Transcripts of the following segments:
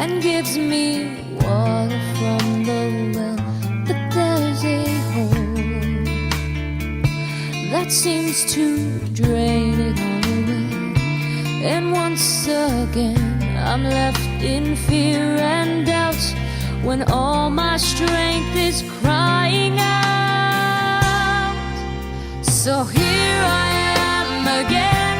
and gives me water from the well. But there's a hole that seems to drain it all away. And once again I'm left in fear and doubt when all my strength is crying out. So here I am again,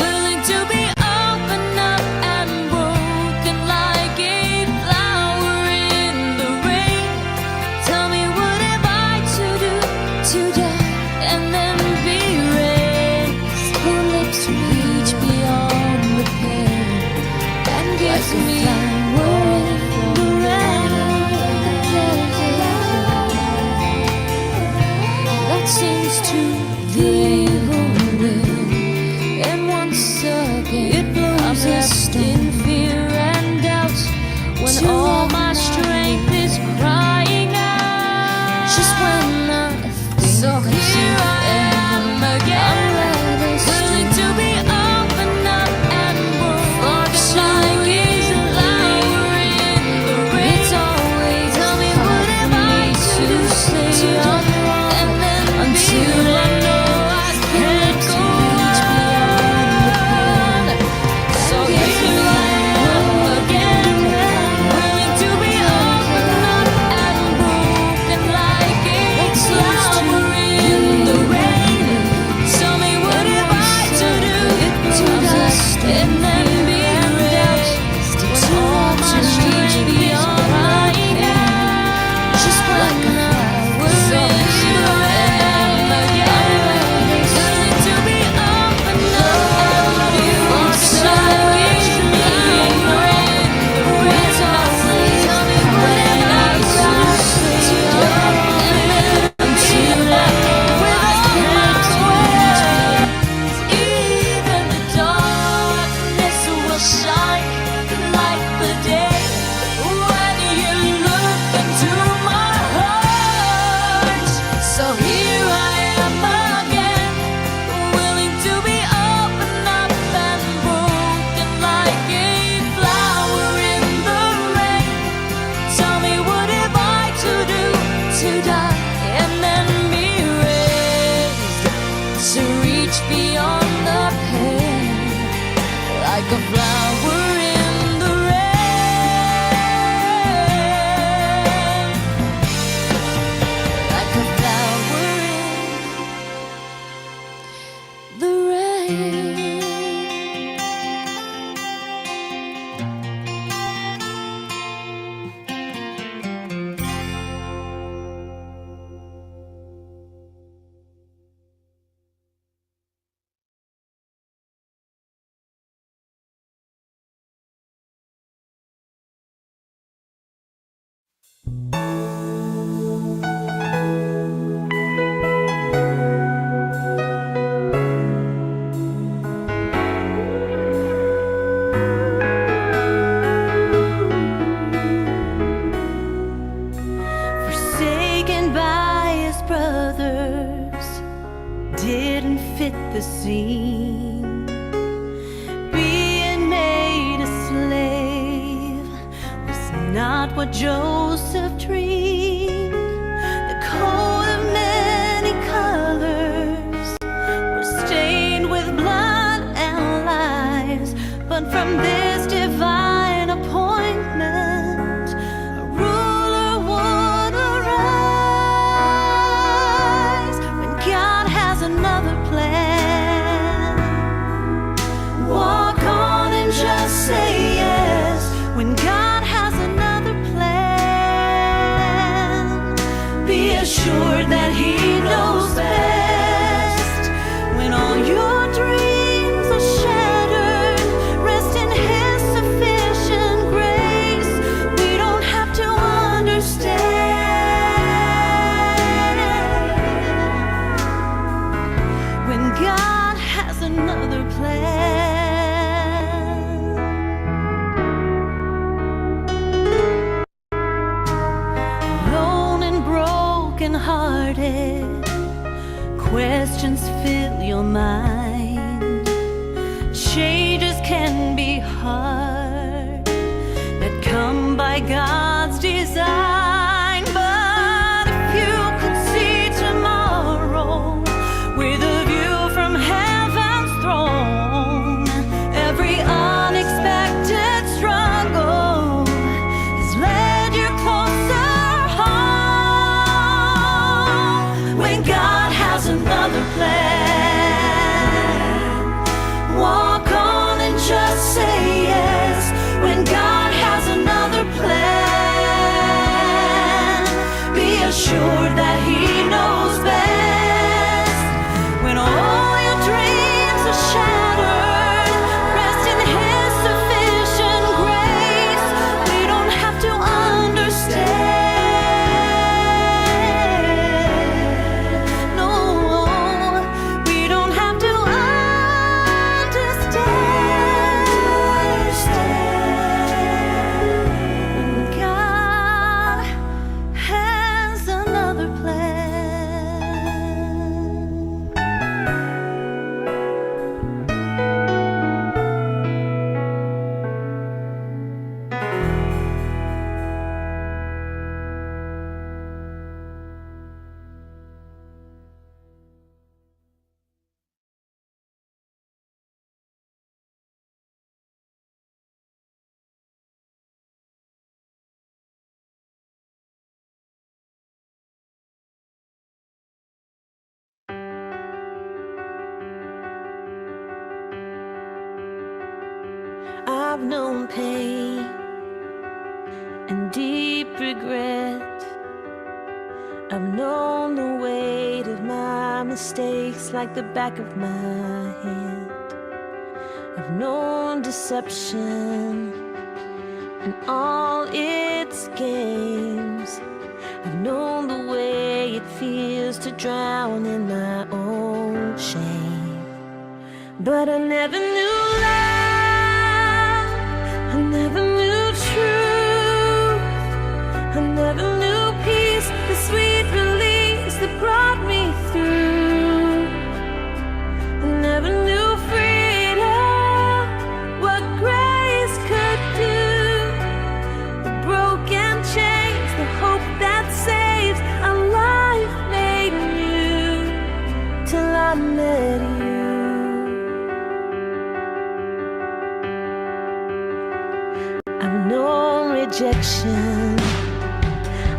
willing to be opened up and broken like a flower in the rain. Tell me, what have I to do to die and then be raised? Who lips reach beyond the pain and gives me the rain that seems to the evil will. And once again it blows. I'm left in fear and doubt when all my strength is crying out. Just when I think so here I am again, willing to be opened up and broken like a flower in the rain. It's always tell me, what have I to say and then until I know I can't go on. So here I am again, willing to be opened up and broken like a flower in the rain. Tell me, what have I to do to dust and then be raised when all my strength is crying out? Just like a flower in the rain again, willing to be opened up and broken like a flower in the rain. It's always tell me, what have I to say and then until I know I can't wait. Even the darkness will shine like the day when you look into my heart. So here I am again, willing to be opened up and broken like a flower in the rain. Tell me, what have I to do to die and then be raised, to reach beyond the pain like a flower in the rain, like a flower in the rain. Forsaken by his brothers, didn't fit the scene. Being made a slave was not what Joseph dreamed. The coat of many colors was stained with blood and lies, but from this divine appointment a ruler would arise. When God has another plan, walk on and just say yes. When God has another plan, be assured that he knows best. When all your dreams are shattered, rest in his sufficient grace. We don't have to understand. When God has another plan, alone and broken hearted, questions fill your mind. Changes can be hard, that come by God's design. But if you could see tomorrow with a view from heaven's throne, every unexpected struggle has led you closer home. When God has another plan, walk on and just say yes. When God has another plan, be assured that He knows best. When all your dreams are shattered, rest in His sufficient grace. We don't have to understand. No, we don't have to understand. God has another plan. I've known pain and deep regret. I've known the weight of my mistakes like the back of my hand. I've known deception and all its games. I've known the way it feels to drown in my own shame. But I never knew love, I never knew truth, I never knew peace, the sweet release that brought me through. I never knew freedom, what grace could do, the broken chains, the hope that saves, a life made new, till I met you. I've known rejection,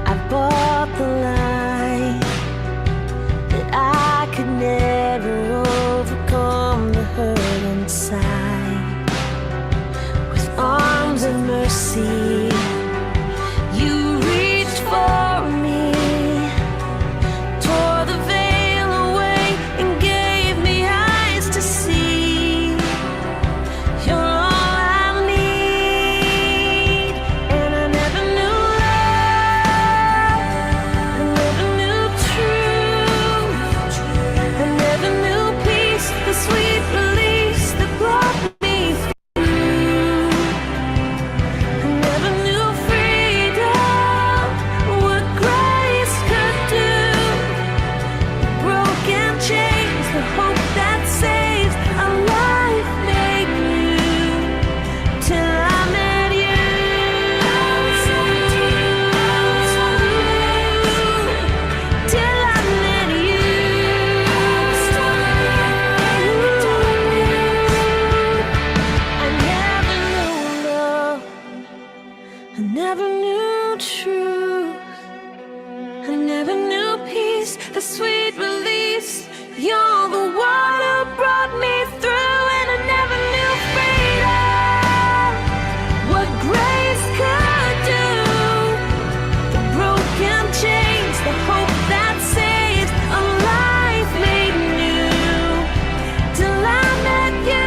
I've bought the line, that I could never overcome the hurt inside. With arms of mercy, you reached for me, tore the veil away and gave me eyes to see. You're all I need, and I never knew love, I never knew truth, I never knew peace, the sweet release that brought me through. I never knew freedom, what grace could do, broken chains, the hope that saves, a life made new, till I met you, till I met you. I never knew love, I never knew truth, I never knew peace, the sweet release. You're the one who brought me through, and I never knew freedom, what grace could do, the broken chains, the hope that saves, a life made new, till I met you,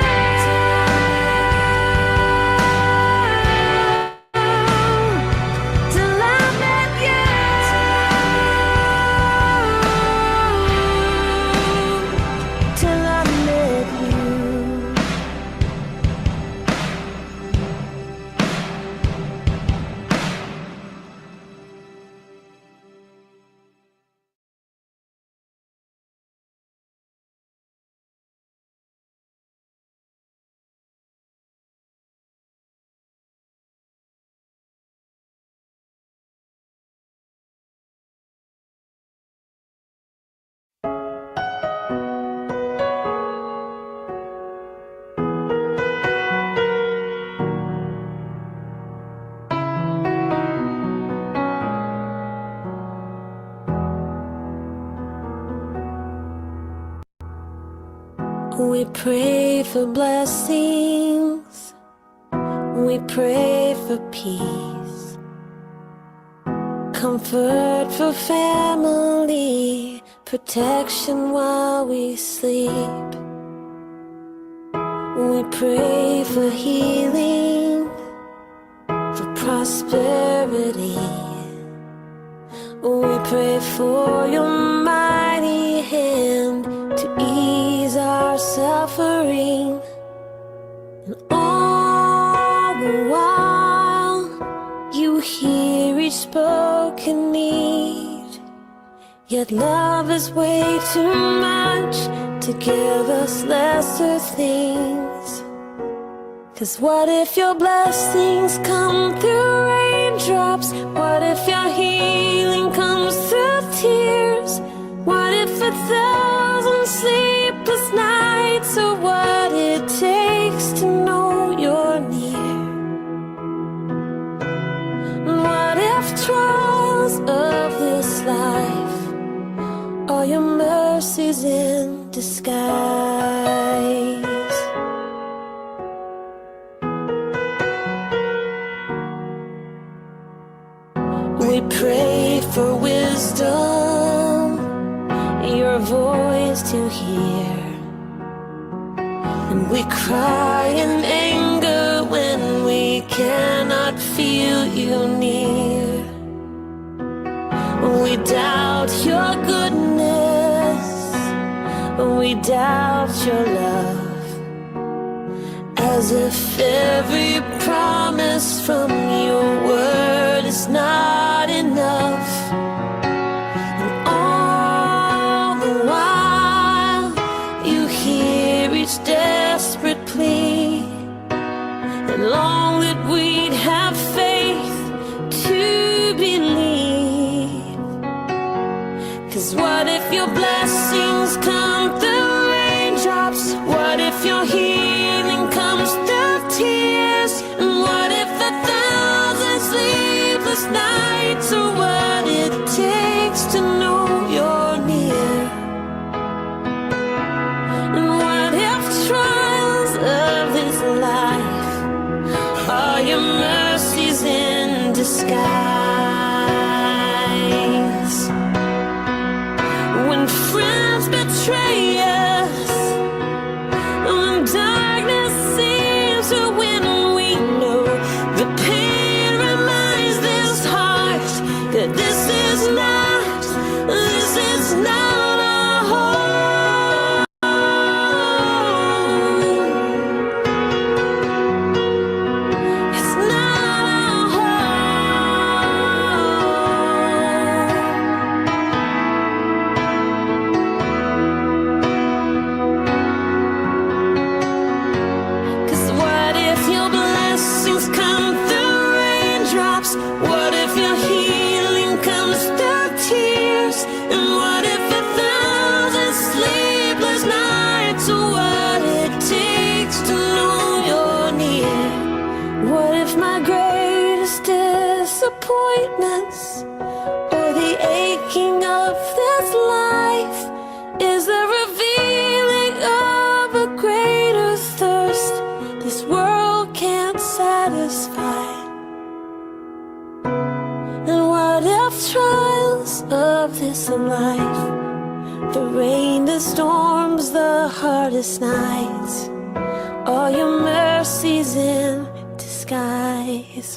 till I met you. We pray for blessings, we pray for peace, comfort for family, protection while we sleep. We pray for healing, for prosperity. We pray for your mighty hand to ease our suffering. And all the while you hear each spoken need. Yet love is way too much to give us lesser things. 'Cause what if your blessings come through raindrops? What if your healing comes through tears? What if 1,000 sleepless nights are what it takes to know you're near? What if trials of this life are your mercies in disguise? We pray for wisdom, your voice to hear. And we cry in anger when we cannot feel you near. We doubt your goodness, we doubt your love, as if every promise from your word is not enough. And all the while you hear each desperate plea, and long that we'd have faith to believe. 'Cause what if your blessings come through raindrops? What if your healing comes through tears? And what if 1,000 sleepless nights are what it takes to know you're near? And what if trials of this life are your mercies in disguise? When friends betray us, when darkness seems to win, we know the pain reminds this heart that this is not our home. It's not our home. 'Cause what if your blessings come through raindrops? What if your healing comes through tears? And what if 1,000 sleepless nights are what it takes to know you're near? What if my greatest disappointments or the aching of this life is the revealing of a greater thirst this world can't satisfy? And what if trials of this life, the rain, the storms, the hardest nights, are your mercies in disguise?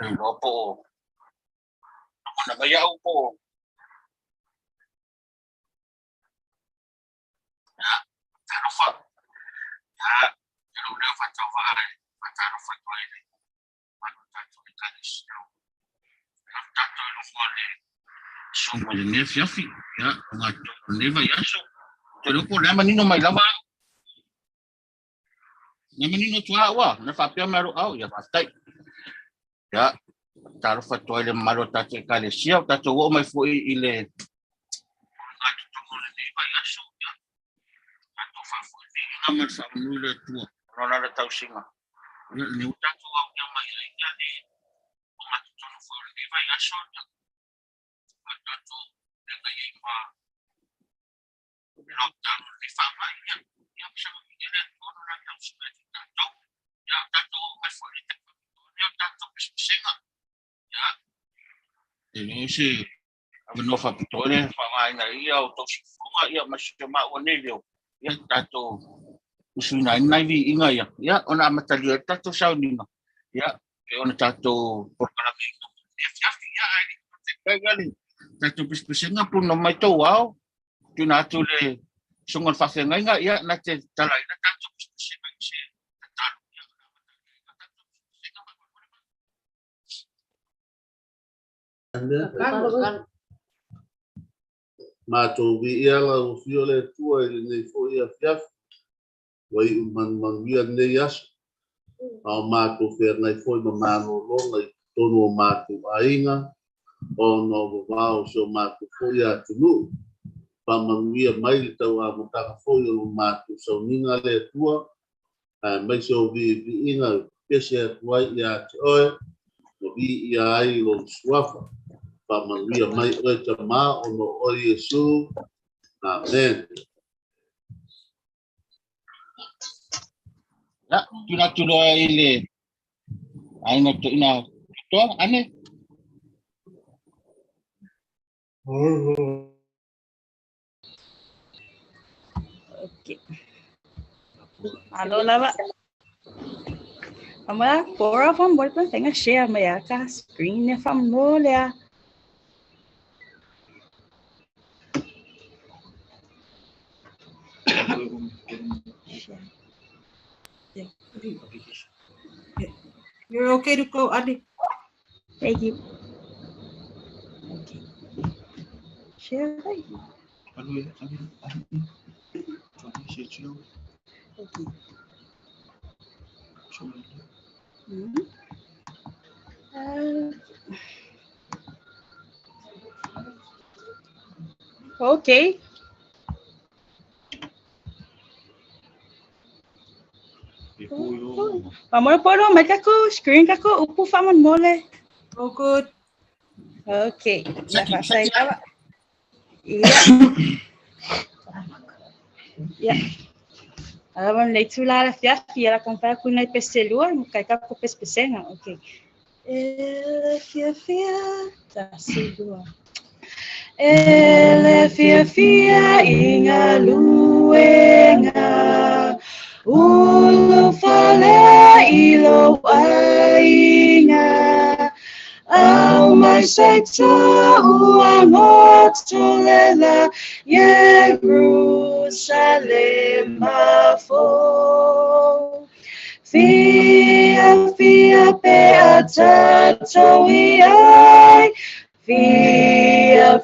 Lopo. Ano ba yaw po? Tarufa. Lulu fatawai. Tarufa toile. Tato Kelesi. Tato lufole. Sumo ni fiafi. Ya, ngato neva yaso. Telupo na manino mai lava. Na manino tua wa, na fapia maru au ya pastai. Ya, tarufa toile maru tato Kelesi. Tato wo mai foi ile. Ngato tomo neva yaso. Tato fafu ni ngaman sa nule tua. Rona na tau singa. Ni utato au ya mai ia ni. Ngato tomo foi neva yaso. Tato na ipa. Lockdown ni fama ya. Ya bisa menjadi orang yang sudah tato. Ya tato mai foi ya tato singa. Ya. Ini sih abno faapitoa le faaiga ia o tausifuga ia ma se maʻuanele o ia tatou usuinaina i viiga ia ona amatalio le tatou sauniga ia e ona tatou porokalamiga afiafi ia ae tatou pesipesega puna mai tou ao tuna atu le soga le faafegaiga ia na te talaina tatou pesipesega i se tatalo ia ona amatalio tatou pesipesega Mātou vi ia la o fio le tua i nei fo ia fiafi. Wai man via nei aso. Ao mātou whea nei fo i ma māno longa i tono o mātou ainga. O no wao so mātou fo ia tunu. Pa man via mai li tau a motaka fo i o mātou sauninga le tua. Mai so vi inga pese a tuai ia te oe. No vi ia ai lo suafa. Pamaria mai oe ta mā ono o Yesu. Amen. Ya, tuna tuloa ile aina ina toa ane. Okay. Halo lava. Amala, pora van bolpen tenga share maya ka screen ne fam nolia. You're okay to go, Adi. Thank you. Okay. Share. Okay. Okay. Vamos por lo menos screen kako upu faman mole. Oh, good. Okay. Yeah. Vamos leitura la fiafi ela compara com na pestelua, no caica com pespesenga. Okay. Fiafia tá seguro. Ele fiafia inga luenga. Ulu fale ilo ainga. Au mai seita uangotulela Jerusalem afo. Fia pe atatoiai. Fia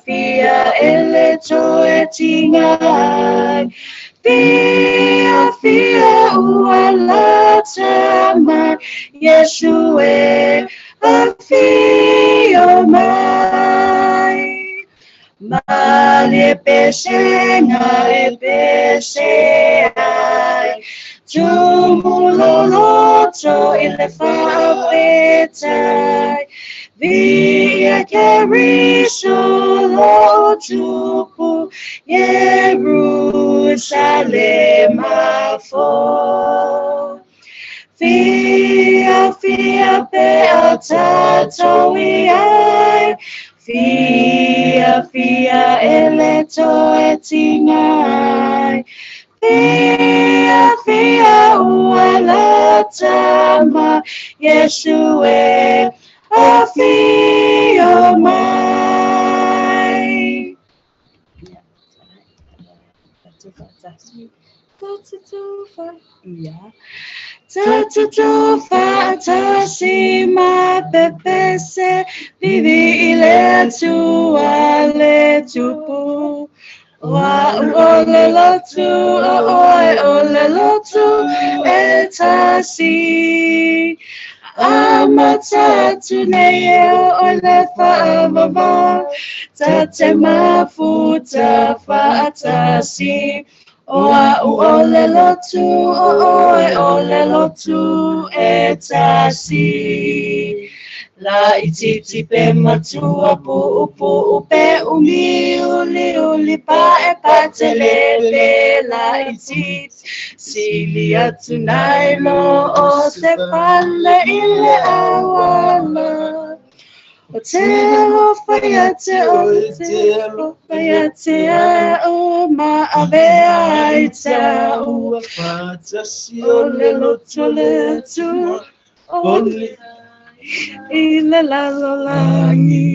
ele toetingai. Fia ualatama Yeshua afio mai. Mali pesenga epeseai. Tumuloloto ile fapetai. Via Kerisho Lotu Jerusalem afo. Fia pe atatoiai. Fia ele toetingai. Fia ualatama Yeshua feel mine. Yeah, that's it. That's yeah. Tatu fatasi ma pepese vivi ile tu ale tupu. Wa ole lotu ole lotu etasi. Amatatu neye ole fa mama. Tate mafuta fatasi. Oa ole lotu ole lotu etasi. La ititi pe matua pu upe umi uli pa e patelele la ititi. Silia tunailo o se pale ile awala. Otelo fayate o ma avea ita o ole lotole tu ole ile la langi.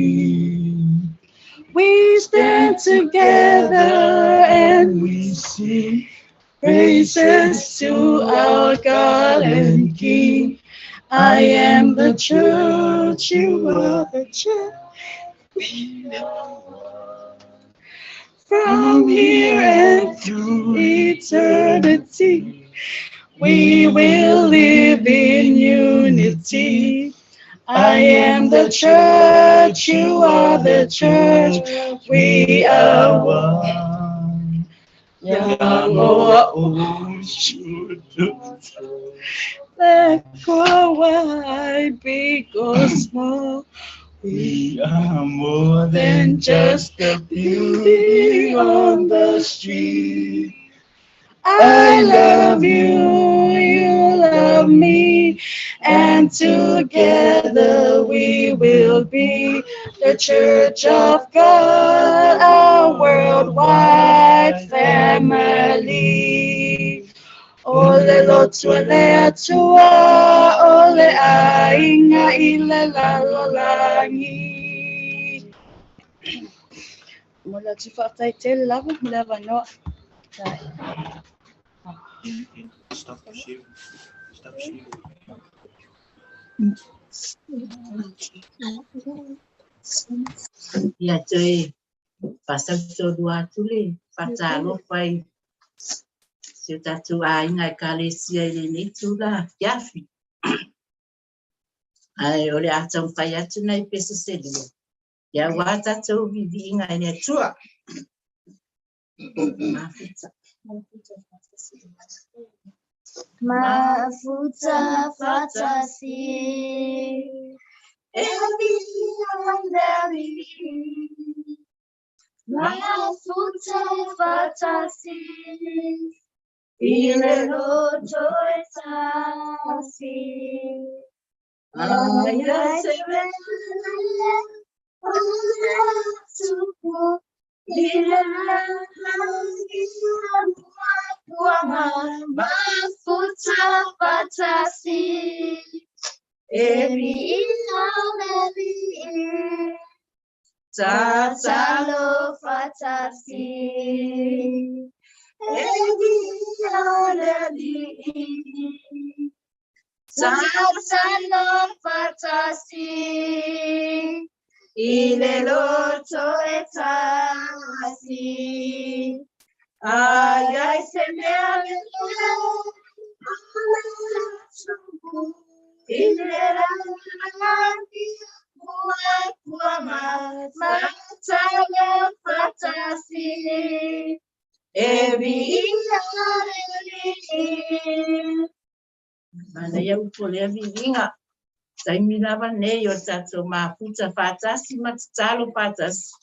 We stand together and we sing praises to our God and King. I am the church, you are the church. From here and through eternity, we will live in unity. I am the church, you are the church, we are one. Young or old, black or white, big or small, we are more than just a building on the street. I love you, you love me, and together we will be the Church of God, our worldwide family. Ole lotu ole atua, ole ainga ile lalolangi. Mula tufatai te lava, lava no. Stop sharing. Stop sharing. Ya chơi pasal so dua tuli patalo pai se tatu ai ngai Kelesi ini tula Tuiavii ai ole atau pai atu nai pesa sedi ya wata tu vivi ngai ne tua Mafuta fatasi. Mafuta fatasi. Ile loto etasi. Aya sebele. Tupu. Ile mafuta fatasi. Every Tatalo fatasi. Tatalo fatasi. Ile loto etasi. Ay se me mana ya upole vivinga sai milava nei o tato mafuta fatasi matalo patasi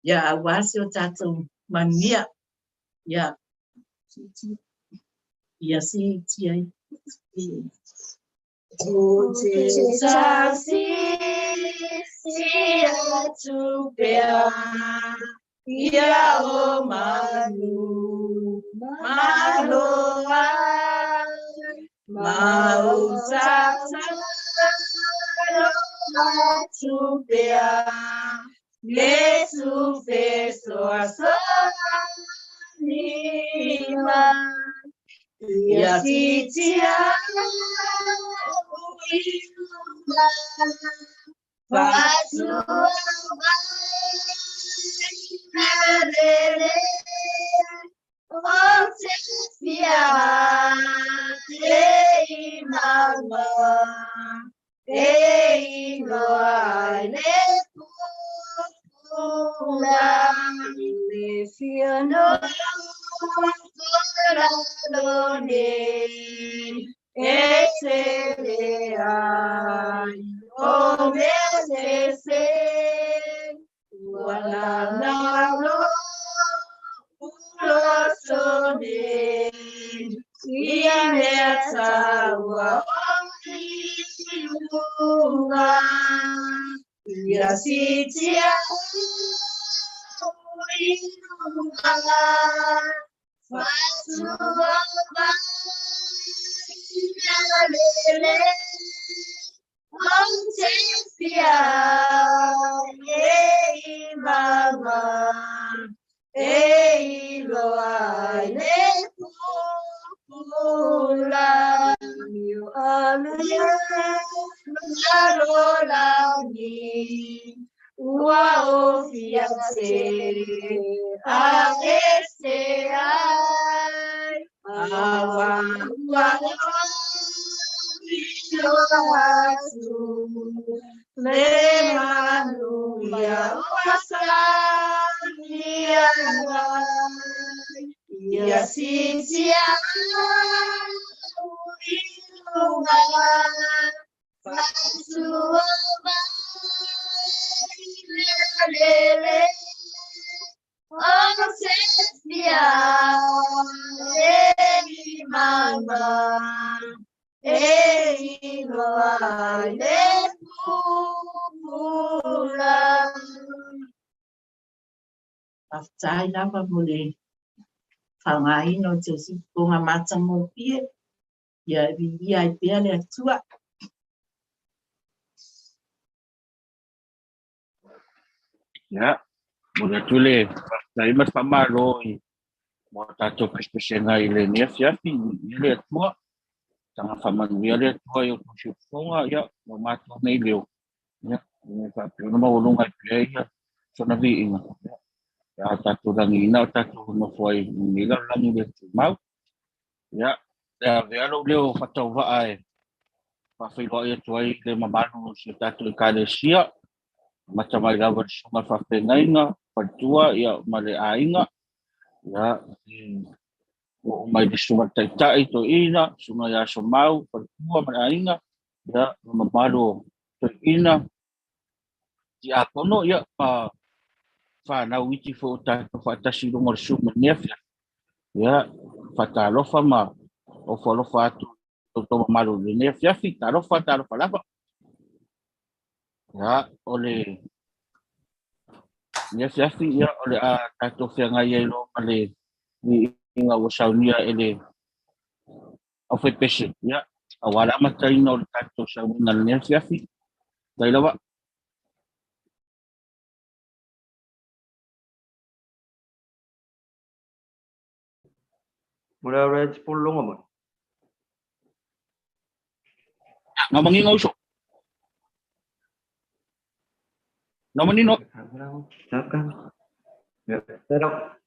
ya awasi o tato mania ya ya si tiai Utesasi sia tu pea ya o malu maloa mautata Tupea, Yesu peso asanima, Yasitia uima, Pasua Vailele SDA, Mama. Ei, Moeileolo, Lefiano, Coradone, SDA, o Kelesi, Walanalo, Ulosone, Iametawa. Yasitia uima, Pasua Vailele SDA, Mama. Ei, Moeileolo, you are Lolani, Wow, Fiate, Aestea, Awa, Lemanuia, Wasania, Yasitia, Pasua Vailele SDA, Mama. Ei, Moeileolo. Taina pa mule whangaino te sipunga matango pie. Ia vivi ai pia le atua. Ya, mula tule, dari mas pamalo mo tato pespesenga ile ni fiafi ile tua, tanga famanuia le tua yo kusifunga ya mo mato nei leo. Ya, ni fa pio no ulunga pia ya, sona vi inga. Ya tato langina tato no foi nila langi le mau. Ya, ya velo leo fatau va ai. Fa Failauga tua ile mamalu si tato Kelesi. Macam mai lawan sungai Failauga, Patua ya male ainga ya mai di sungai Taitai Toeaina, sungai ya Somau, Patua male ainga ya mamalu Toeaina di akono ya pa na witi fo ta fa ta silongo sungai nefia ya fatalofa ma o folofa tu to malu nefia fi talofa lava ya ole ya fiafi ya ole a tato fianga ye lo ale ni inga wasaunia ele o fe pese ya awala matai no tato sauna ne fiafi dai lawa Mula red pulong mo. ngomongin ngusuk ngomongin no Silakan. Ya, terok.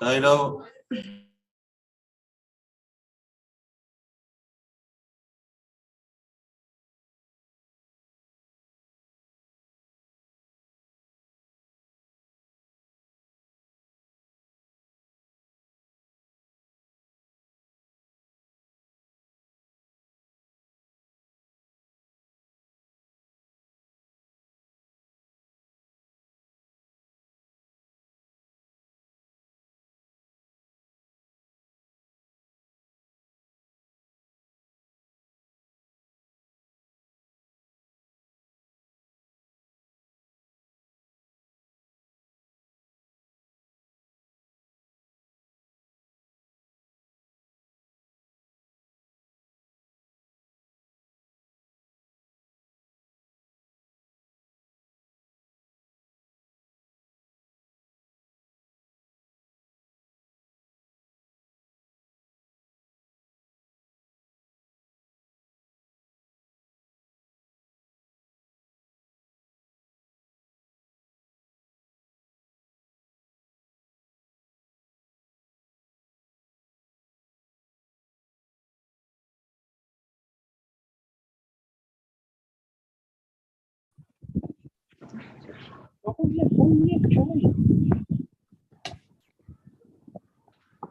Hello.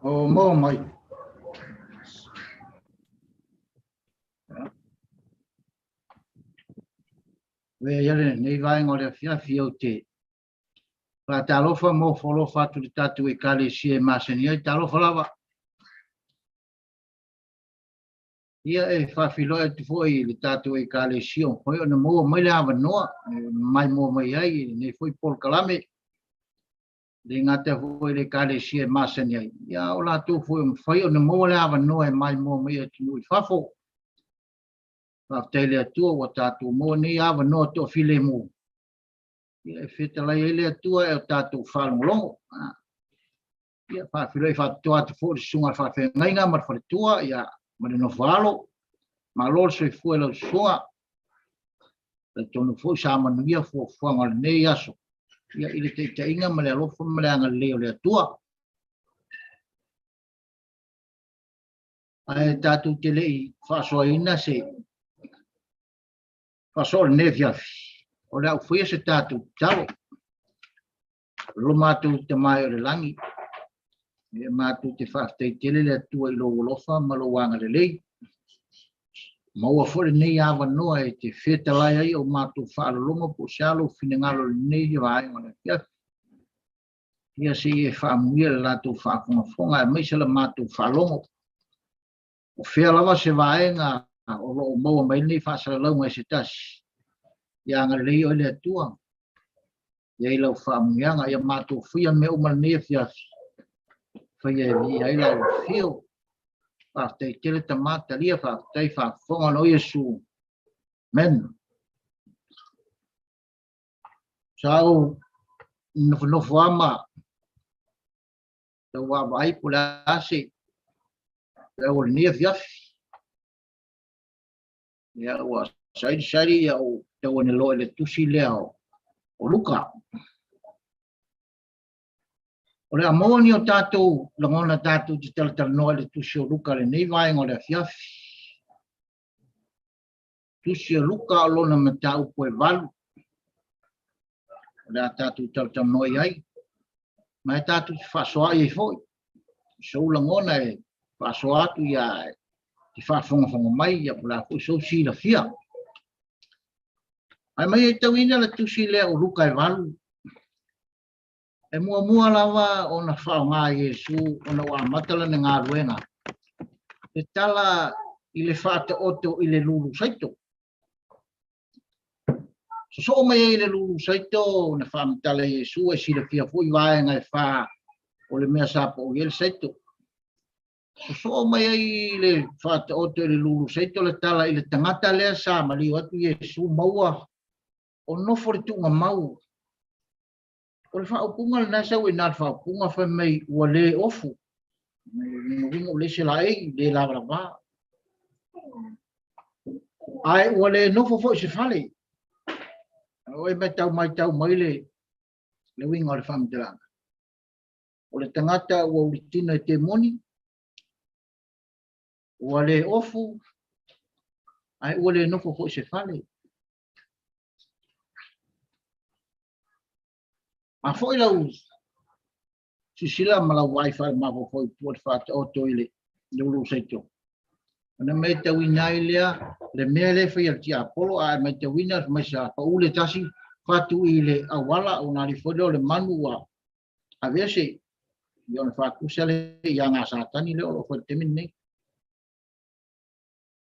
Oh, more, mate. We are nei vai ngore fia fio te. Pa talofa mo folo fatu di tatu e Kelesi e maseni ai talofa lava. Ia e fa filo e foi di tatu e Kelesi on foi na mo mai lava noa mai mo mai ai nei foi por kalame. De ngata foi le Kelesi e maseni ai. Ia o la tu foi na mo lava noa mai mo mai e tu fafo. Pa tele atua o tatu mo ni ava no to file mo. Ia feta la ele atua e tatu falmolongo. Ia fa filo fa toa te fo sunga fa fe ngainga mar fa tua ia ma no falo. Ma lor se fu lo soa. E tonu fo sa ma ia fo fanga ne yaso. Ia ile te inga ma le lo fo ma le le atua. Ai tatu tele fa so ina se Pasol nevia o le foi ese tatu talo lo matu te mai o le langi E mātou te whaaftai tele le atua I lo wolofa ma lo wanga le lei. Maua fore nei awa noa e te whetalai ai o mātou whaalolonga po sialo whinengalo nei vai ngona kia. Ia se e whaamuia le lātou whaafonga e maisa le mātou whaalongo. O whea lawa se vaenga o lo maua mai nei whaasara launga e se tasi. Ia ngare lei o le atua. Ia I lau whaamuianga ia mātou whia me o manea fiasi. Whia e vi ai lau whio. Whaaftai tele tamata lia whaaftai whaafonga no Iesu. Men. Sao nofo ama. Tau wa vai pula ase. Tau nia fiafi. Ia wa sari ia o tau ne loe le tusi leo. O luka. O le amoni o tātou, langona tātou te tala noa le tusi o luka le nei vai ngā le fiafi. Tusi o luka o lona me tau poe valu. O le tātou tala noa iai. Mai tātou te whasoa I foi. So langona e whasoa atu ia te whaafonga mai ia pula fo so si la fia. Ai mai e tauina le tusi le o luka e valu. E mua lawa o na whao ngā Iesu o na wā matala na ngā ruenga. E tala I le whata oto I le lulu saito. So mai I le lulu saito na whamatala Iesu e si la fia fo I vaenga e wha o le mea sapa o le saito. So mai I le whata oto I le lulu saito le tala I le tangata lea sa mali atu Iesu maua o nofo le tunga mau. O le whaupunga le nasa ue nā whaupunga whai mei ua le ofu. Wingo le se lai le labra wā. Ai ua le nofo fo se whale. O e mai tau mai le wingo le whamiteranga. O le tangata ua uritina e te moni. Ua le ofu. Ai ua le nofo fo se whale. A foi lau sisila ma lau wifi ma foi puat fata o toile lulu saito. Ana me te wina ilea le mele foi al tia polo a me te wina ma sa pa ule tasi fatu ile awala o na rifodo le manua. A vese yon fatu sele yang asatani le o foi temine.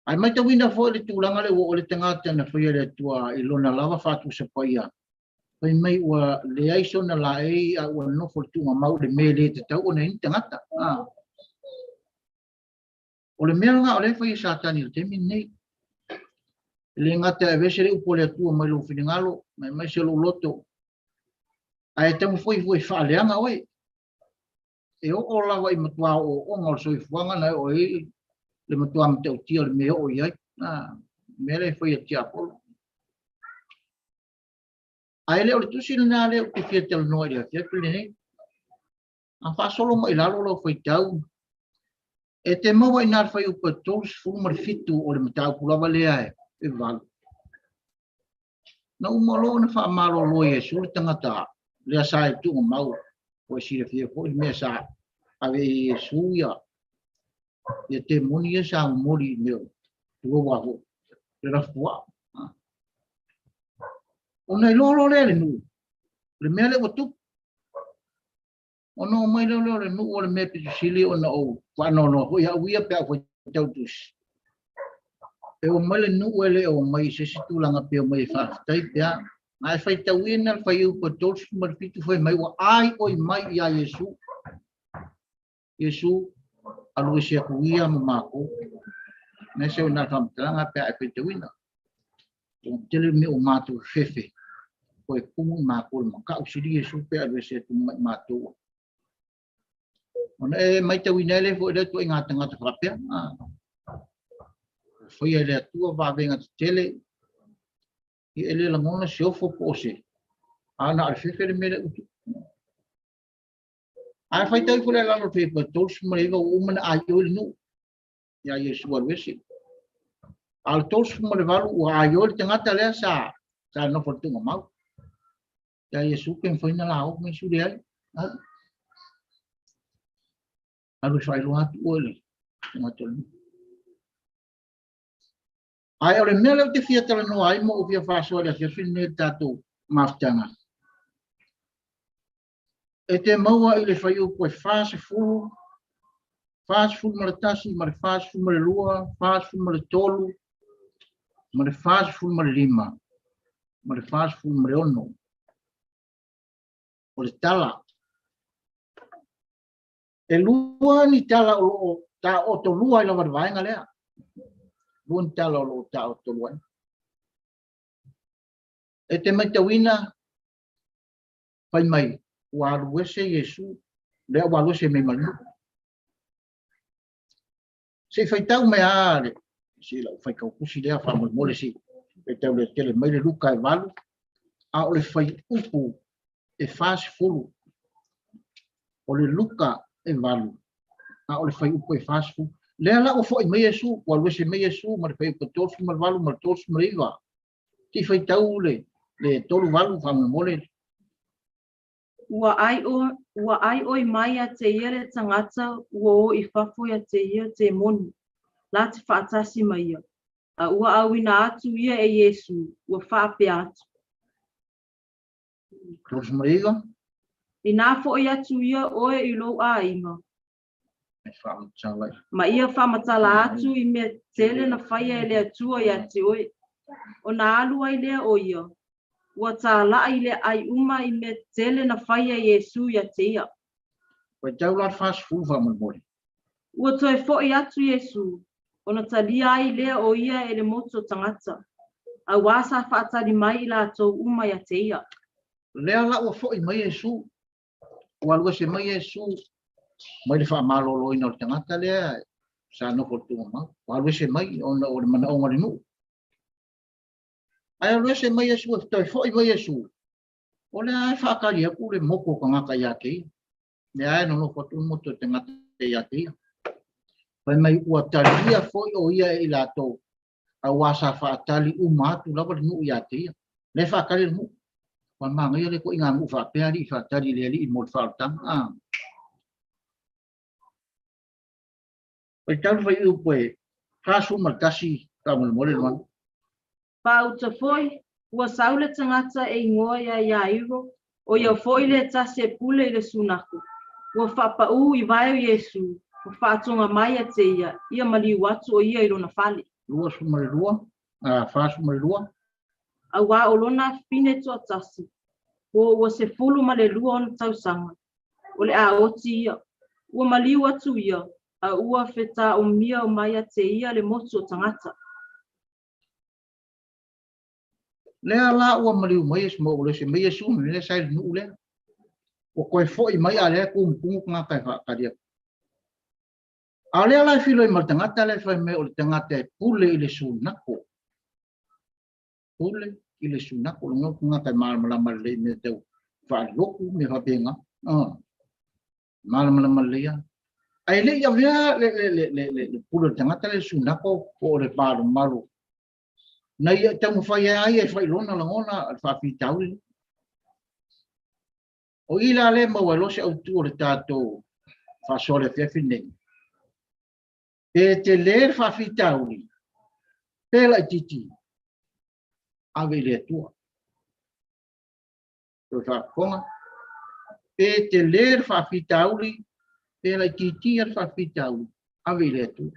Ai me te wina foi le tulanga le o le tangata na foi le tua ilona lava fatu se paia. Pai mai ua le aiso na la ei a ua nofo tunga mau le me le te tau o na intangata. O le mea nga o le whai satani o te minei. Le ngata e vesere upo le atua mai lo finingalo, mai se lo loto. A e tamu foi whaaleanga oe. E o lawa I matua o onga o soi fuanga na o e le matua mte o tia le mea o iai. Mea le whai a tia polo. Ai le o le tusi na le o te fia tala noa rea fia pile nei. A whaasolo mai lalo lo whai tau. E te maua I nār whai upa tōs fumar fitu o le matau kulawa lea e walu. Na umalo na wha amalo lo Iesu le tangata lea sa e tunga mau. O e sira fia po I mea sa ave Iesu ia. Ia te moni e sa mori meo. Tua waho. Le rafua. O nei lolo le nu. Le mea le watu. O no mai le nu o le mea pitusili o na o. Wanono hoi ha uia pia koe tautus. E o mai le nu e le o mai se situlanga pia mai whaftai pia. Ai whai tauina whai upa tolsu marpitu whai mai wa ai oi mai ia Iesu. Iesu alu e se akuia mamako. Nese o nā whamtalanga pia e whai tauina. O tele me o mātou whewhe. Koe kumu mātou ma ka usiri Iesu pia alu e se tu mātou. Ona e mai tau inele fo ele tu ngā tangata whapea. Foi ele atua wāwenga te tele. I ele langona se ofo pose. Ana ar whiwhere mele utu. Ai whai tau fule lalo pepa tolsu mariwa o umana a iole nu. Ia Iesu arwesi. Al tolsu mariwalu o a iole tangata lea sa nopo tunga mau. Ia Iesu ken whaina lao me suri ai. Alu fai lo atu ole. Ngatolu. Ai ole mele te fia tala no ai mo fia faso ole fia fine tato maftanga. E te maua i le fai u koe fase fulu mare tasi, mare fase fulu mare lua, fase fulu mare tolu, mare fase fulu mare lima, mare fase fulu mare ono. O le tala. E lua ni tala o ta o to lua i la vaenga lea. Lua ni tala o ta o to lua. E te mai tawina fai mai ua aluese Yesu, lea ua aluese me malu. Se fai tau me ale, si la fai kau kusi lea fa mole si, e tau le tele mai le luka e valu, a o le fai upu e fase fulu, o le luka e valu, a o le fai upu e fase fulu. Lea la o foi me Yesu, ua aluese me Yesu, ma le fai upu tolsu ma valu, ma tolsu ma riva. Ti fai tau le tolu valu fa mole. Ua ai oi mai a te ia le tangata ua o I fafo ia te ia te monu. La te whaatasi mai ia. A ua awina atu ia e Yesu, ua whaape atu. Tolsu ma riva? I nā fo I atu ia oe I lo a inga. Ma ia whamatala atu I mea tele na whaia e le atua ia te oe. O nā alua I lea o ia. Ua tā laa I le ai uma I me tele na whaia Yesu ia te ia. Ua tau la fase fulu fa mole. Ua toe fo I atu Yesu. Ona talia ai lea o ia e le moto tangata. A wasa whaatari mai I la tau uma ia te ia. Lea la ua fo I mai Yesu. Ua lua se mai Yesu. Mai le wha malolo ina o tangata lea. Sa no ko tunga mau. Ua lua se mai ona o le mana o ngari nu. Ai lua se mai Yesu. Toi fo I mai Yesu. O le ai whaakari aku le moko ka ngaka ia te ia. Le ai no ko tunga moto tangata ia te ia. Pai mai ua talia foi o ia I lato a wasa whaatali umatu lawa le nuu ia te ia. Le whaakari le mu. Pai manga ia le ko inga ngu whaapeari whaatali le ali I mod whaatanga. Pai tau whai upoe whaasu maltasi ka mole luan. Pa uta foi, ua saule tangata e ingoa ia iro, o ia foi le tase e pule I le sunaku. Ua whapau I vai o Yesu. Whaatonga mai a te ia mali watu o ia I lona whale. Lua sumare lua, whaasumare lua. A wā o lona fine toa tasi. Ua se fulu ma le lua ona tausanga. O le a oti ia. Ua mali watu ia. A ua wheta o mia o mai a te ia le motu o tangata. Lea la ua mali o mai esmo o le se mai esu me le sai nuu lea. O koe foi mai a lea kumpungu ngaka e whaakaria. A lea lai filo I maltangata le whai me o le tangata e pule I le sunako. Pule I le sunako. Lo ngau ngaka e malamalama le me tau whaaloku me whapenga. Malamalama le ia. Ai le ia vea le pule le tangata le sunako o le paro malu. Na ia tau mwhai ai e whai lona langona al whawhitauri. O ila le maua se au tu o le tātou whasole whiawhinei. E te ler whawhitauri, pēla I titi, awe le atua. Toi whakonga. E te ler whawhitauri, pēla I titi ar whawhitauri, awe le atua.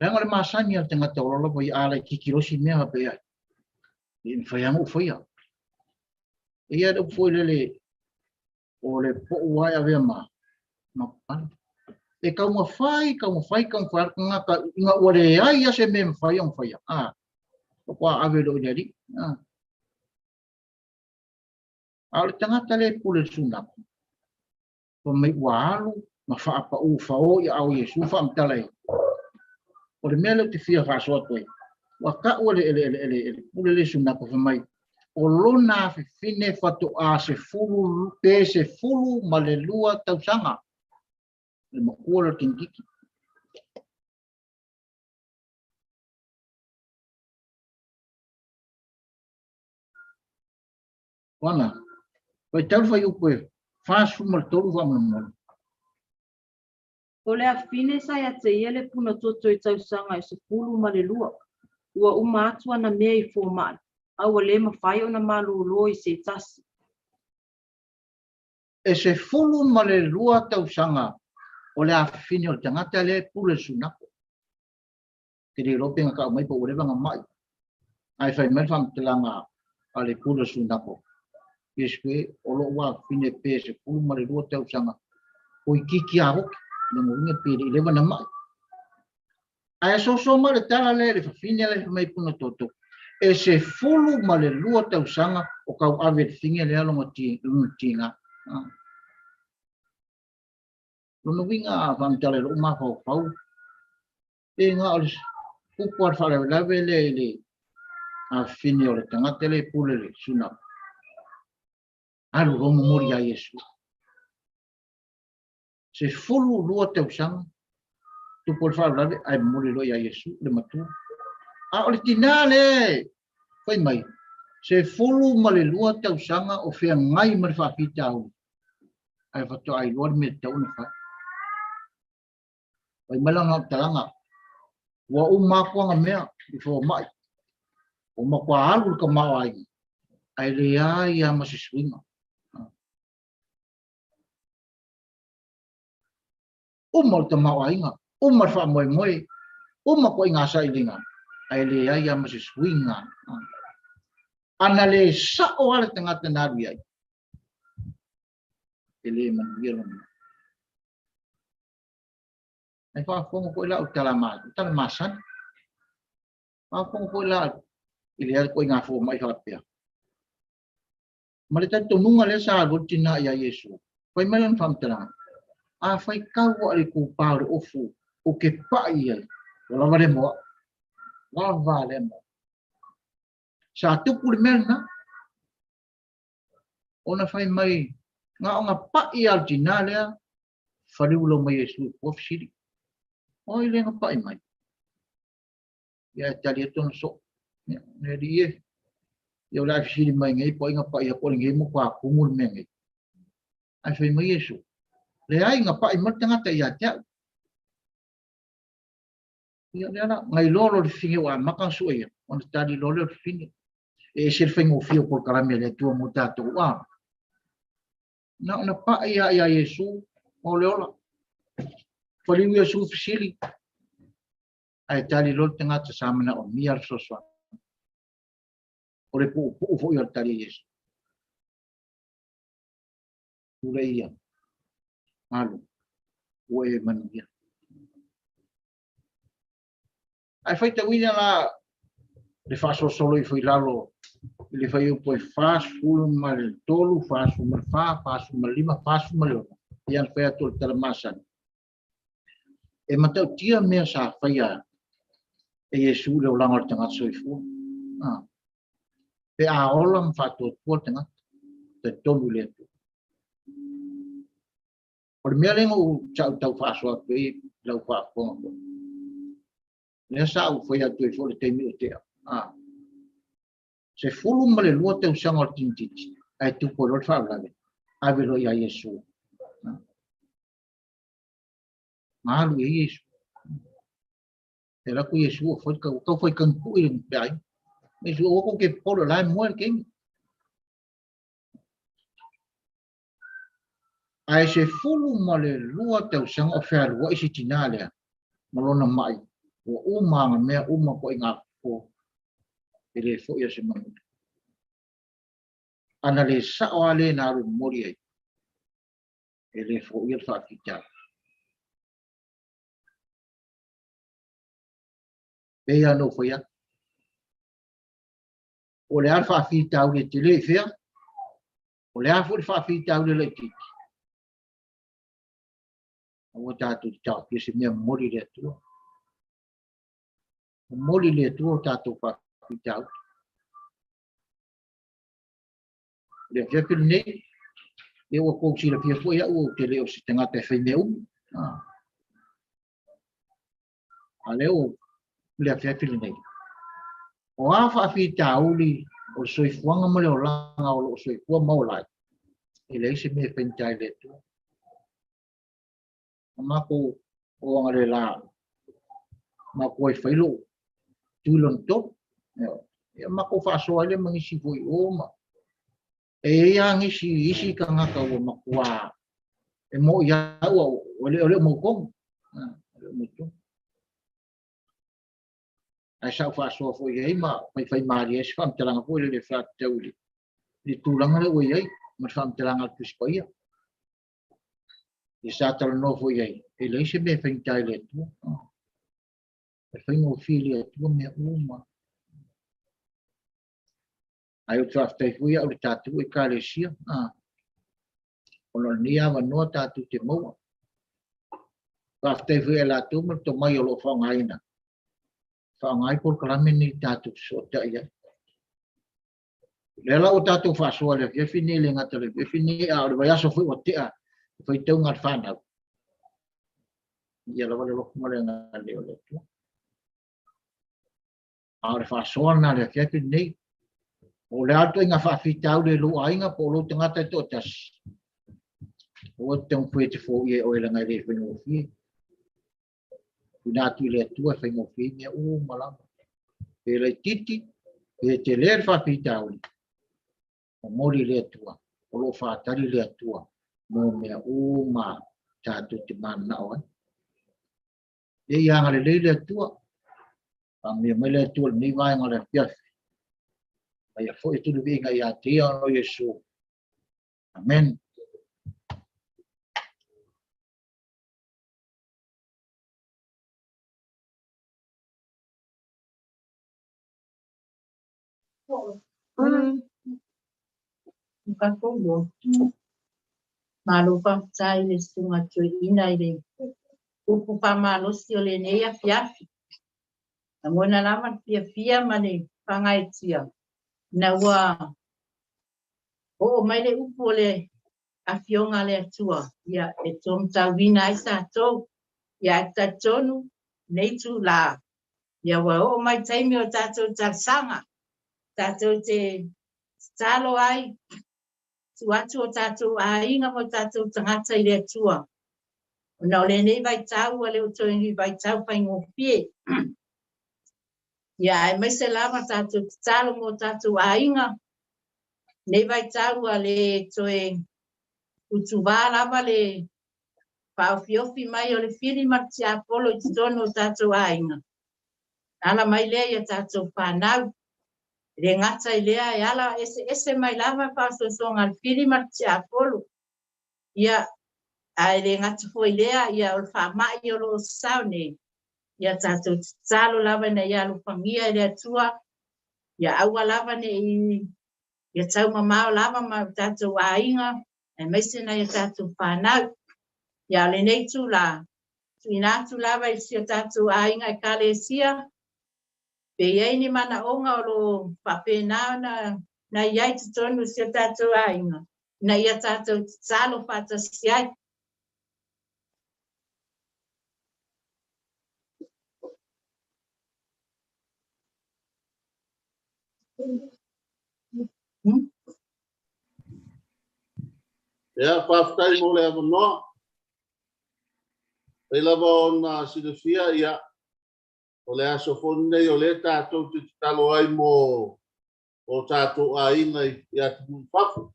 Ranga le masani al tangata olola po I ala I kikirosi mea hape ai. I mwhaiangu whaia. Ia da foi lele o le po uai ave ma. Ma e ka uma fai ka ngaka inga ore ai ase me fai on fai. O kwa ave lo jadi. Al tangata le pule suna. Po me walu ma fa apa u fa o ia au Yesu fa mtalai. O le mele te fia fa so toi. Wa ka o le pule le suna ko fa mai. O lona fine fatu a se fulu pe se fulu ma le lua tausanga. Le makua tinkiki. Wana, pai tau fai upoe, fāsu mal tolu wa mana. O le afine sa ia te ia le puna toto i tausanga i se pulu ma le lua. Ua uma atu ana mea i fōmai. Au le mawhai o na malolo i se tasi. E se fulu ma le lua tausanga o le afine o le tangata le pule sunako. Ke le ropenga ka mai po ure vanga mai. Ai fai mai fam telanga a le pule sunako. Ieswe o lo wa afine pe se fulu ma le lua tausanga. O i kiki a hoki. Nang unga pili le wana mai. Ai so ma le tala le fafine le mai puna toto. E se fulu ma le lua tausanga o kau awe finge le alonga tinga. Lono winga famtale lo ma fau. E nga olis kupuar fale lawe le a fine o le tangata le pule le suna. Alu romo mori a Yesu. Se fulu lua tausanga tu por fale ai mori lo a Yesu le matu. A ole tinale. Fai mai. Se fulu ma le lua tausanga o fea ngai ma le whawhitau. Ai whato ai lua me tau na wha. Ai malanga talanga. Wa umakua nga mea i fo mai. Umakua alu ka mawai. Ai lea ia masi swinga. Umar ta mawai nga. Umar wha moe moe. Umakua inga sa ilinga. Ai lea ia masi swinga. Ana le sa o ala tangata naru ai. Ele manuia lona. Ai whaafonga koe lau talamasan. Whaafonga koe lau. Ile ala koe ngā fō mai whapea. Ma le tato nunga le sa rotina ia Yesu. Koe melan whamtaranga. A whai kau ali ku pāre ofu. O ke pai ai. O lawa le moa. Lava le moa. Sa tupu le melna. Ona whai mai. Ngā o ngā pai al tina lea. Whariulo mai Yesu. Wafsiri. Oi le ngā pai mai. Ia tali e tono so. Ne di e. Ia o lai fsiri mai ngai. Po ngā pai a kore ngai mo kwa kumul me ngai. Ai whai mai Yesu. Le ai ngā pai mai tangata ia tea. Ia le ana. Ngai lolo le finge wa makang sua ia. Ona tali lolo le finge. E sir whaingo fio por karame le tua mo tātou wa. Na ona pai a ia Yesu. Moeileolo. Whaliu Yesu fsiri. Ai tali lolo tangata samana o miar soswa. O le pu'u fo ia tali Yesu. Ule ia. Malu. Ue manuia. Ai whaita wina la le whaso solo I whailalo. Le whai upo whasfulu ma le tolu, whasfulu ma le wha, whasfulu ma le lima, whasfulu ma le ona. Ian whai atol talamasan. E matau tia mea sa whaia e Yesu le o langar tangata soifua. Pe a olam whato tua tangata. Te tolu le tu. O le mea lengo u tau whasoa pe lau whafonga po. Lea sa u whai atu e fo le teimi o tea. Se fulu ma le lua tau sanga o tintiti. Ai tupo lor whaulale. Awe lo ia Yesu. Malu e Yesu. E laku Yesu o whai kau whai kanku I pe ai. Yesu o ko ke polo lai moe kengi. Ai se fulu ma le lua tau sanga o whea lua isi tina lea. Malona mai. O umanga mea uma ko inga fo. Ele fo ia se manu. Ana le sao ale na aru mori ai. Ele fo ia whakita. Pea no fo ia. O le alfa whakita au le te le whea. O le alfa whakita au le le tiki. O tātou tau kia se mea mori le atua. O mori le atua o tātou whakita au. Le whewhiri nei, e o kousi la pia fwea o te leo se tangata e whai mea umu. A leo, le whewhiri nei. O a whawhita auli, o soifuanga mo leo langa o soifua maulai. E le ise mea whentai le tu. O mako o ngale la ma koi Failauga tulon top ya ma ko fa so ale mangisi foi o ma e yang isi ka ngaka o makua e mo ya o ole mo kom mo to ai sa fa so foi e ma fai mari es fam tela ko le fa teuli di tulang le o ye ma fam tela ngal pus pa ya di sa tal no foi e le se be fen tai le tu e fai mo fili tu me uma ai o trafte foi o tatu e Kelesi ono nia wa no tatu te mo trafte foi la tu mo to mai o fa ngaina fa ngai por klame ni tatu so ta ya lela o tatu fa so le ke fini le ngata le fini a o ya so foi o te a foi teu ngat fa na ya lo lo mo le ngale o le tu a fa so na le ke fini o le ato inga whawhitau le lo ainga po lo tangata to tas. O te mwhete fo ie o elanga le whengofi. Kuna tu le tua whengofi mea o malama. E le titi, e te le whawhitau le. O mori le tua, o lo whatari le tua. Mo mea o ma tātu te mana o. E ianga le tua. A mea me le tua ni vaenga le fiafi. Ai foi tudo bem aí a tia no Jesus. Amém. Kakogo. Malo pa tai le sunga Toeaina ile. Upu pa malo si ole nei a fiafi. Ngona lama fia mane pangai tia. Na wa o mai le upu le a fionga le atua. Ia e tom tawina ai sa to. Ia ta tonu nei tu la. Ia wa o mai taimi o tato tarsanga. Tato te talo ai. Tu atu o tato a inga mo tato tangata i le atua. Na o le nei vai tau a le o toengi vai tau pai ngofie. Ia e mai se lama tato talo mo tato a inga. Nei vai tau a le toe utuwa lava le paofiofi mai o le fili marti apolo i tono tato a inga. Ala mai lea ia tato whanau. Le ngata i lea e ala ese mai lava paososonga le fili marti apolo. Ia ai le ngata foi lea ia o le whamai o lo saune. Ia tato talo lava na ia lo pamia le atua. Ia aua lava ne ia tau mamao lava ma tato a inga. E meise na ia tato whanau. Ia le nei tu la. Tuinatu lava i sia tato a inga e Kelesia. Pe iei ni mana onga o lo papena na iai te tonu sia tato a inga. Na ia tato talo fata siai. Ya, whaftai mo le avanoa. Pei lava ona silifia ia. O le aso fonu nei o le tātou te talo ai mo o tātou a inga i atu mwhafu.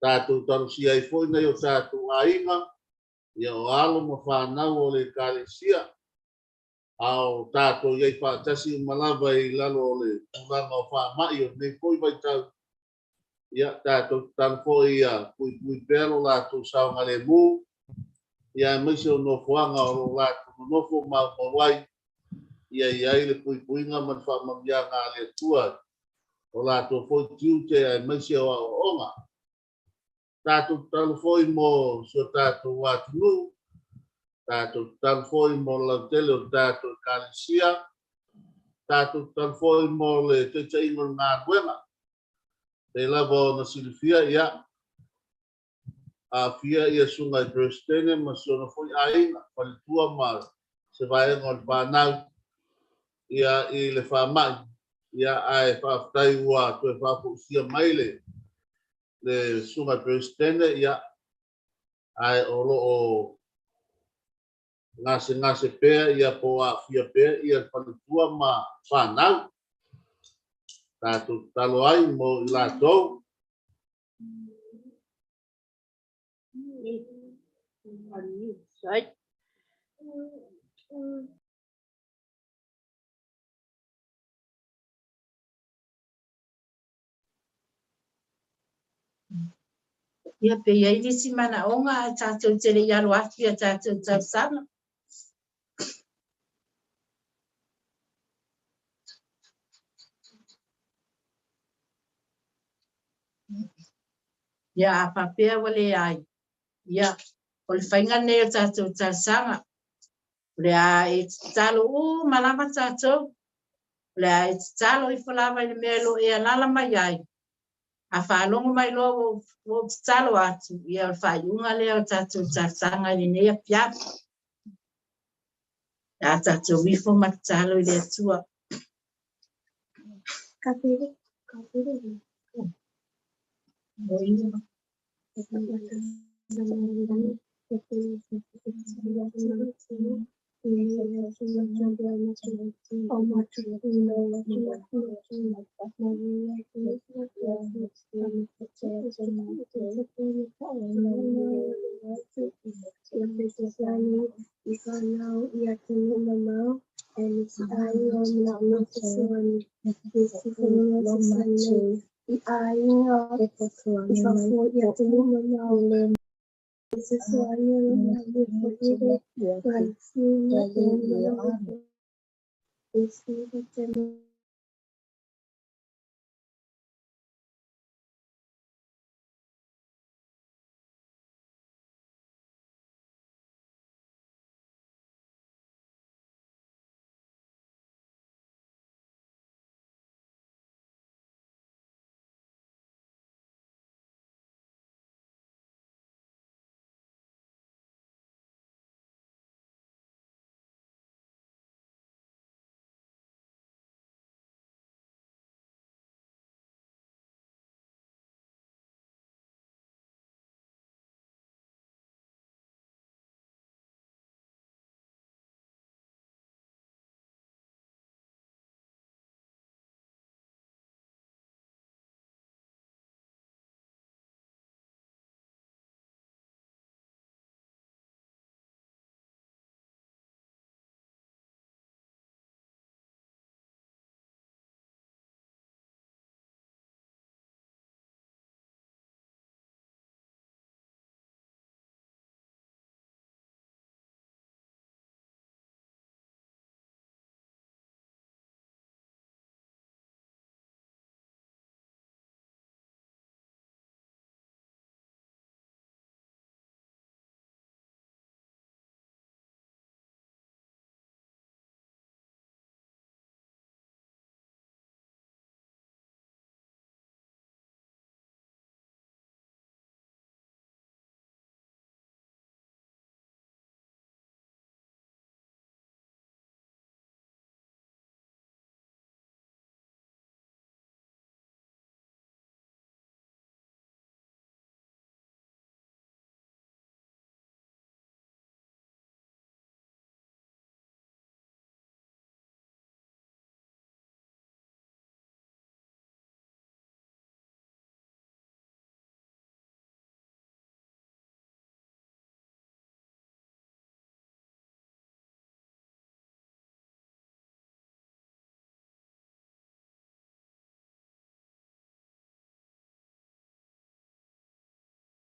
Tātou talo si ai foi nei o tātou a inga. Ia o alo ma whanau o le Kelesia. Ao tātou iei whaatasi malava i lalo o le uranga o whamai o nei foi vai tau. Ia tātou talo foi ia pui pero lātou saunga le mū. Ia maise o nofoanga o lātou nofo mawai. Ia iai le puipuinga man whamamianga le tua. O lātou foi tiu te ai maise o onga. Tātou talo foi mo so tātou watunu. Tātou talo foi mo lautele o tātou Kelesia. Tātou talo foi mo le te ingo ngā ruenga. Te lava o na silifia ia. A fia ia sunga i Bristene ma sona foi ainga. Palitua ma se vaenga o le whanau. Ia i le whamai. Ia ai whaftai ua toe whafusia mai le sunga Bristene ia ai o ngase pea ia po a fia pea ia whanutua ma whanau. Tātou talo ai mo I lātou. Right. Ia pe ia I si mana onga a tātou tere I aro atu a tātou tausanga. Ia a papea wale ai. Ia, o le whainga nei o tātou tausanga. Le a e talo malama tātou. Le a e talo I whalawa I le mea lo e alala mai ai. A whalongo mai lo o talo atu. Ia o whaiunga lea o tātou tausanga I nei a pia. A tātou wifo matalo I le atua.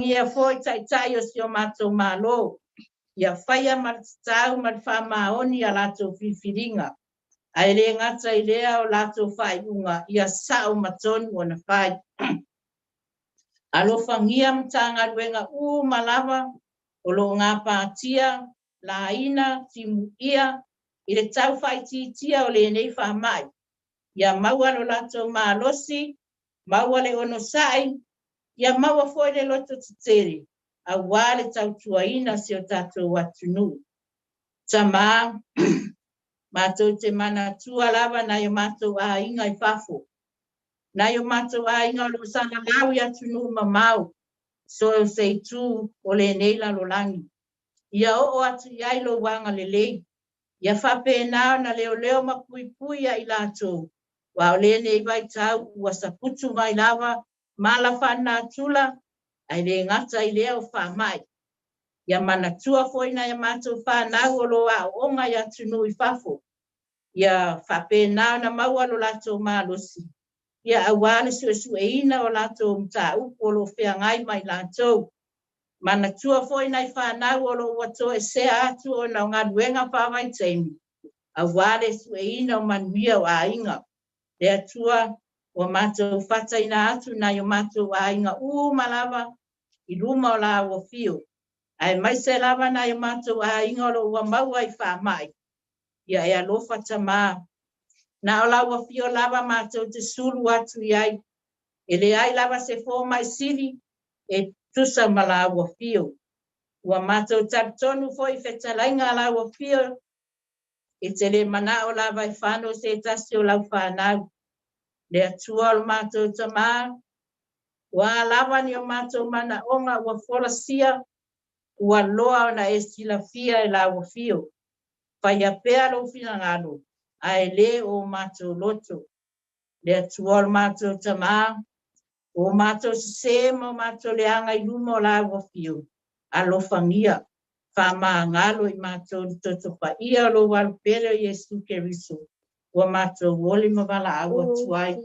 Ia foi tai o sio mato malo. Ia whaia matatau whamaoni a lato whiwhiringa. Ai re ngata I rea o lato whaiunga. Ia sao matonu o na whai. Alo whangia mtanga ruenga malawa. O lo ngā pātia, la ina, timu ia. I le tau whai tia o le nei whamai. Ia maua lo lato malosi. Maua le ono sai. Ia maua foi le loto tutere. A wale tau tuaina si o tatou watunu. Tama, mātou te mana tua lava na yo mātou a inga I whafo. Na yo mātou a inga o lo sana lau I atunu mamau. So sei tu o le neila lo langi. Ia o atu iai lo wanga lelei. Ia whapena na leo mapui i lato. Wa ole nei vai tau ua saputu mai lava mala whana tula. Ai le ngata i leo whamai. Ia mana tua foina ia mātou whanau o lo a onga ia tunu i whafo. Ia whapena na maua lo lato malosi. Ia awale suesueina o lato mta upo lo whiangai mai lato. Mana tua foina i whanau o lo wato e sea atu o na ngaduenga whawai teimi. Awale sueina o manuia o ainga. Lea tua o mātou whataina atu na o mātou ainga malava i luma o la o fio. Ai mai se lava na i mātou a ingolo ua maua i whamai. Ia e alofa tamā. Na o laua fio lava mātou te suru atu iai. E le ai lava se fō mai siri e tusa ma laua fio. Ua mātou tabtonu fo i whetalainga laua fio. E te le mana o lava i whāno se tasi o lau whānau. Le atua o mātou tamā. Ua lava ni o mātou mana onga ua wholasia. Ua loa na e sila fia e laua fio. Whai a pēa lo fina ngalo. A e le o mātou loto. Le atuol mātou tamā. O mātou se mo mātou le anga i lumo laua fio. A lo whangia. Whama ngalo i mātou li toto pa ia lo walu pere o Yesu Keriso. Ua mātou wole mawala awa tuai.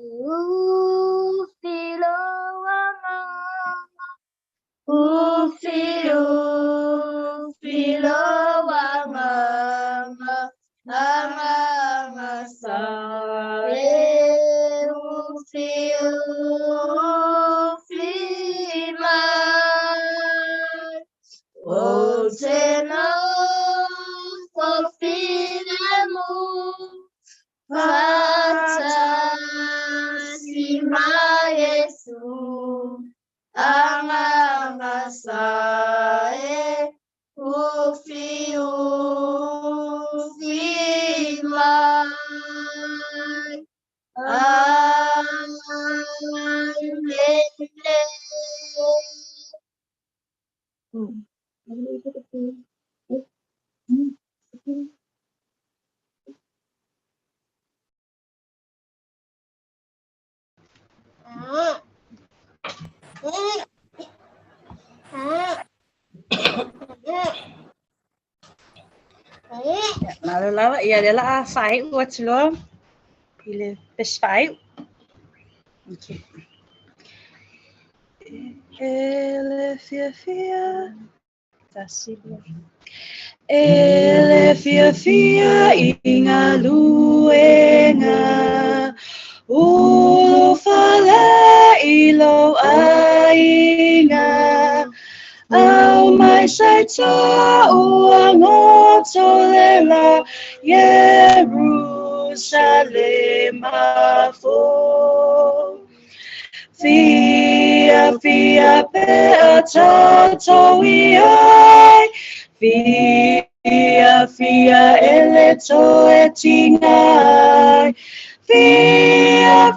Filo wa mama, mama sa. Fima, o te no finemu, pata si ma Yesu. Ama sae ufi mai Lawa, ia dia lah five what's lo. Pilih best five. Okay. Ele fia. Tasiblo. Ele fia inga luenga. Ulu fale ilo ainga. Au mai sai ta uango tolela Jerusalem afo. Fia pe tato iai. Fia ele to etingai. Fia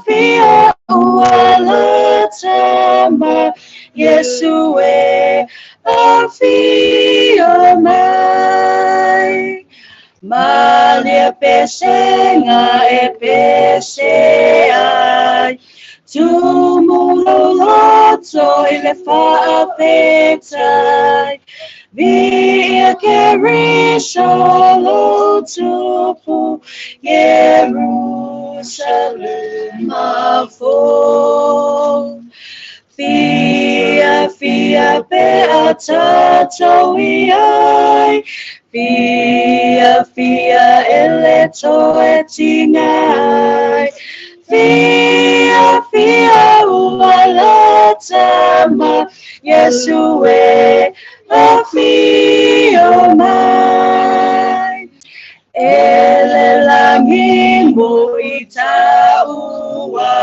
uala tama Yesue afio mai. Malia pesenga e peseai. Tumulo loto ile fa'apetai. Via kerisho lotupu Jerusalem afo. Fia beata iai. Fia ele toetingai. Fia ualatama Yesue afio mai. Ele langimo itaua.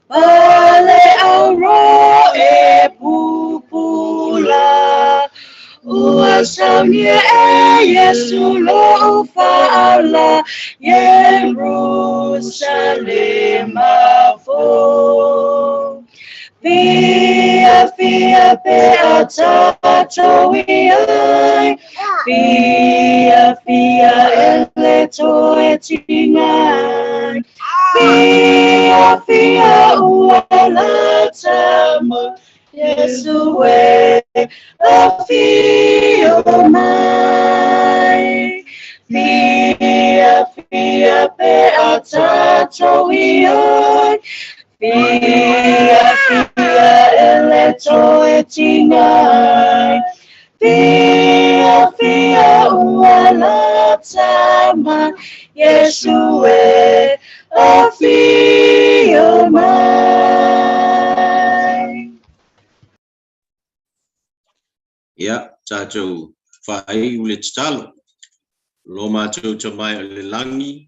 Pale auro e pupula. Uasaunie e Yesu lo ufala Jerusalem afo. Fia fia pe a tātou i ai. Fia fia ele toe tingai. Fia fia ua latama. Yesu e a fia mai. Fia fia pe a tātou i ai. Fia fia ele toe tingai. Fia fia ua latama. Yesu e a fia mai. Ia, tātou whae ule talo. Lo mātou te mai o le langi.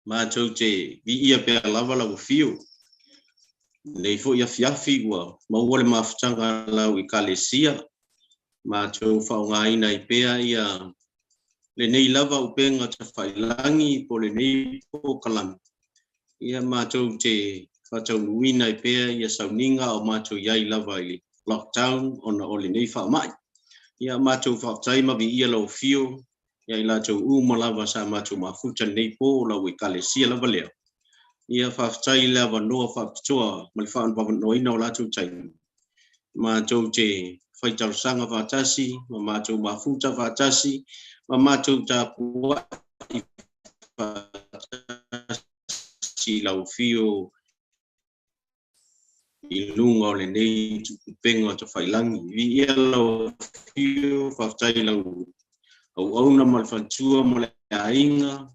Mātou te vi ia pēr lava lau fio. Nei fo ia fiafi ua maua le mawhatanga lau i Kalesia. Mātou whaungaina i pēr ia le nei lava upenga te whailangi po le nei po kalami. Ia mātou te whatau uina i pēr ia sauninga o mātou iai lava i lockdown ona o le nei whaamai. Ia mātou whaataima vi ia lau fio. Ia i lātou malava sa mātou mafuta nei po lau i Kalesia lava leo. Ia whaatai lava noa faapitoa ma le whaanoina o lātou taimi. Mātou te whaitarosanga whaatasi, ma mātou mafuta whaatasi, ma mātou tāpua i whaatasi lau fio i lunga o le nei tukupenga te whailangi. Vi ia lau fio whaatai lau au auna ma le whantua ma le ainga,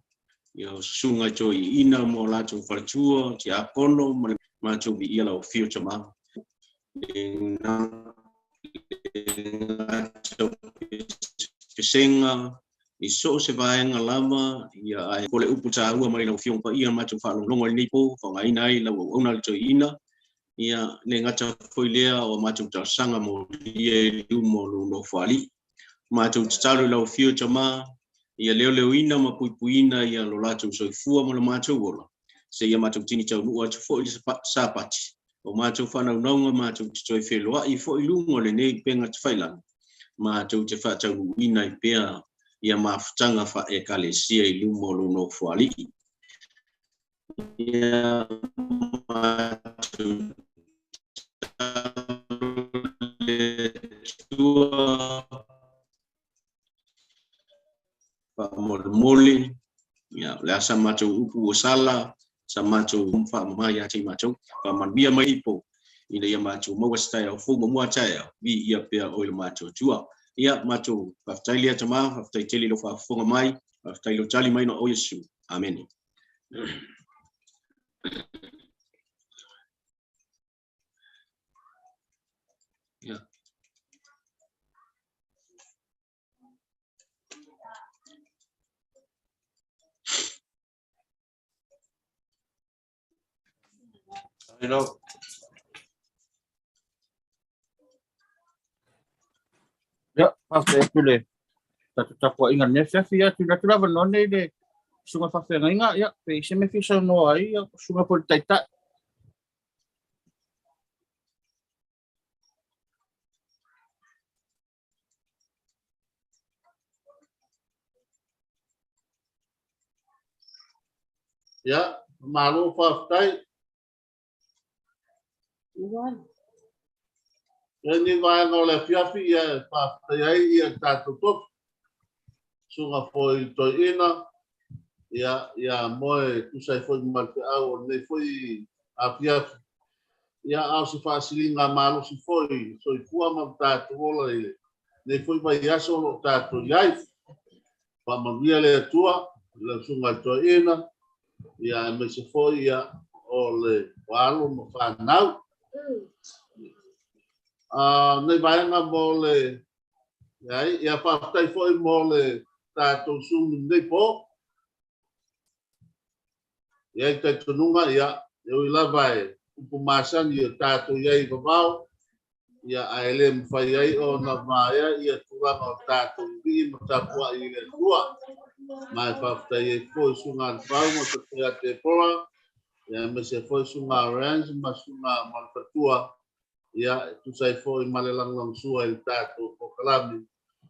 ia sunga to i ina mo lātou whantua, te apono ma le mātou vi ia lau fio te maha. Kesenga, i so se vaenga lama, ia ai kole upu tā ua ma le lau fio mpa ia mātou whalongonga le nipo, whangaina ai lau auna le to i ina, ia ne ngata whoilea o mātou tā sanga mo ia i lumo luno whali. Mātou te talo lau fio te maa, ia leo leo ina ma puipuina ia lo lātou soifua mo le mātou ola. Se ia mātou tini tau nua te fo i sāpati. O mātou whanau naunga mātou te toi wheloa i fo i lungo le nei penga te whailangi. Mātou te whatau ina i pēr ia mawhutanga wha e Kalesia i lumo luno whali. Ia mātou le tua mole, ya le asa mātou upu o sala, sa mātou whamamai ati mātou, whamambia mai ipo, ina ia mātou mawastai au fuma mua tai au, vi ia pēr oile mātou tua. Ia mātou whaftai lea tama, whaftai teli lo whafunga mai, whaftai lo tali mai no o Yesu. Amen. Yeah. Hello. Ya, pasal itu le. Tatu ingat ni saya ya tidak benar ni le. Sungai pasal ingat ya, saya mesti sana ai ya sungai pun tak. Ya, malu whaftai. Ini vai ngau le fiafi ia whaftai ai ia tātou top. Sunga foi Toeaina. Ia moe kusai foi malte au nei foi a fiafi. Ia au si whaasilinga malu si foi. So i fua ma tātou ola ile. Nei foi mai aso lo tātou iai. Whamawia le atua. Le sunga Toeaina. Ia me se foi ia o le walo mo whanau. Nei vaenga mo le ia whaftai foi mo le tātou sumi nei po. Ia i tai tununga ia eu i lava e upu masani ia tātou iai vavau. Ia aele mwhai ai o na maia ia turanga o tātou vi mo tapua i le tua. Mai whaftai e foi sunga whau mo te pia te pora. Ia me se foi sunga orange ma sunga malfatua. ia tu sai foi malelang lang sua il tato o kalami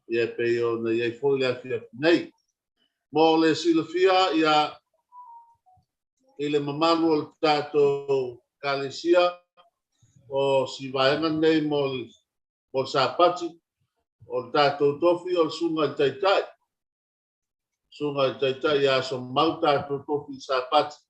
ia pe o na ia foi la fia nei mo le silafia ia ele mamalu o tato kalesia o si vaenga nei mo sapati o tato tofi o sunga taitai ia so mau tato tofi sapati